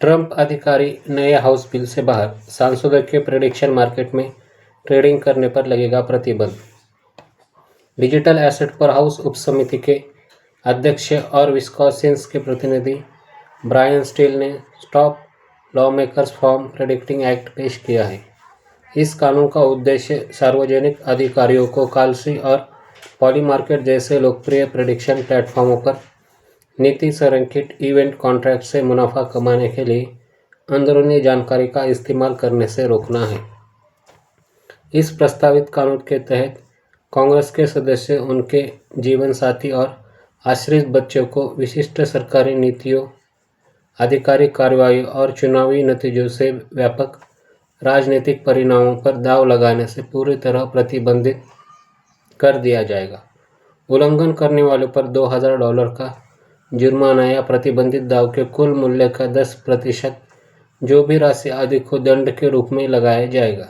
Trump अधिकारी नए house bill से बाहर, सांसदों के प्रेडिक्शन मार्केट में ट्रेडिंग करने पर लगेगा प्रतिबंध। डिजिटल एसेट पर हाउस उपसमिति के अध्यक्ष और विस्कॉन्सिन के प्रतिनिधि ब्रायन स्टील ने स्टॉप लॉमेकर्स फ्रॉम प्रेडिक्टिंग एक्ट पेश किया है। इस कानून का उद्देश्य सार्वजनिक अधिकारियों को काल्सी और पॉलीमार्केट जैसे लोकप्रिय प्रेडिक्शन प्लेटफॉर्मों पर नीति संरेखित इवेंट कॉन्ट्रैक्ट से मुनाफा कमाने के लिए अंदरूनी जानकारी का इस्तेमाल करने से रोकना है। इस प्रस्तावित कानून के तहत कांग्रेस के सदस्य उनके जीवन साथी और आश्रित बच्चों को विशिष्ट सरकारी नीतियों, आधिकारिक कार्रवाई और चुनावी नतीजों से व्यापक राजनीतिक परिणामों पर दांव लगाने से पूरी तरह प्रतिबंधित कर दिया जाएगा। उल्लंघन करने वालों पर $2000 का जुर्माना या प्रतिबंधित दाव के कुल मूल्य का 10% जो भी राशि अधिक हो दंड के रूप में लगाया जाएगा।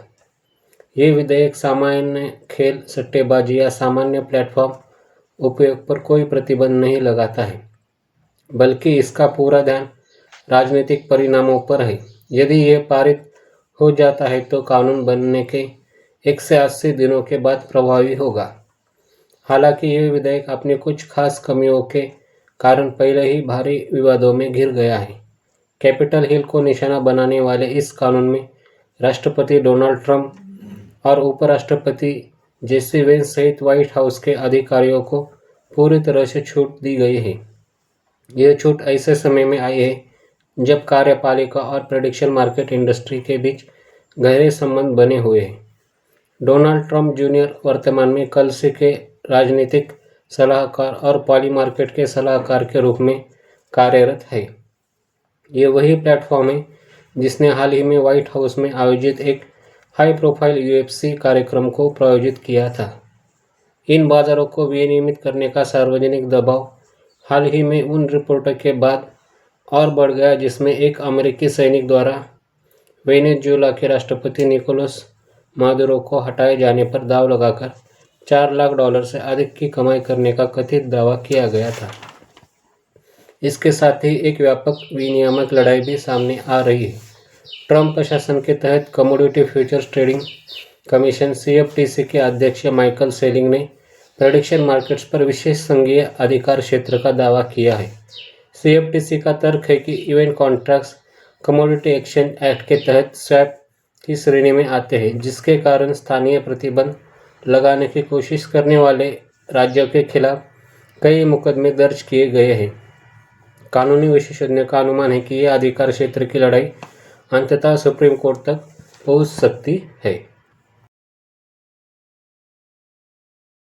ये विधेयक सामान्य खेल, सट्टेबाजी या सामान्य प्लेटफॉर्म उपयोग पर कोई प्रतिबंध नहीं लगाता है, बल्कि इसका पूरा ध्यान राजनीतिक परिणामों पर है। यदि यह पारित हो जाता है तो कानून बनने के 1 से 80 दिनों के बाद प्रभावी होगा। हालांकि यह विधेयक अपनी कुछ खास कमियों के कारण पहले ही भारी विवादों में घिर गया है। कैपिटल हिल को निशाना बनाने वाले इस कानून में राष्ट्रपति डोनाल्ड ट्रंप और उपराष्ट्रपति जेसी वेंस सहित व्हाइट हाउस के अधिकारियों को पूरी तरह से छूट दी गई है। यह छूट ऐसे समय में आई है जब कार्यपालिका और प्रेडिक्शन मार्केट इंडस्ट्री के बीच गहरे संबंध बने हुए हैं। डोनाल्ड ट्रंप जूनियर वर्तमान में कल्सी के राजनीतिक सलाहकार और पॉली मार्केट के सलाहकार के रूप में कार्यरत है। ये वही प्लेटफॉर्म है जिसने हाल ही में व्हाइट हाउस में आयोजित एक हाई प्रोफाइल यूएफसी कार्यक्रम को प्रायोजित किया था। इन बाजारों को विनियमित करने का सार्वजनिक दबाव हाल ही में उन रिपोर्टों के बाद और बढ़ गया जिसमें एक अमेरिकी सैनिक द्वारा वेनेजुएला के राष्ट्रपति निकोलस मादुरो को हटाए जाने पर दाव लगाकर $4 लाख से अधिक की कमाई करने का कथित दावा किया गया था। इसके साथ ही एक व्यापक विनियामक लड़ाई भी सामने आ रही है। ट्रंप प्रशासन के तहत commodity futures trading commission CFTC के अध्यक्ष माइकल सेलिंग ने प्रेडिक्शन मार्केट्स पर विशेष संघीय अधिकार क्षेत्र का दावा किया है। CFTC का तर्क है कि event contracts commodity exchange act के तहत स्वैप की श्रेणी में आते हैं, जिसके कारण स्थानीय प्रतिबंध लगाने की कोशिश करने वाले राज्यों के खिलाफ कई मुकदमे दर्ज किए गए हैं। कानूनी विशेषज्ञों का अनुमान है कि यह अधिकार क्षेत्र की लड़ाई अंततः सुप्रीम कोर्ट तक पहुंच सकती है।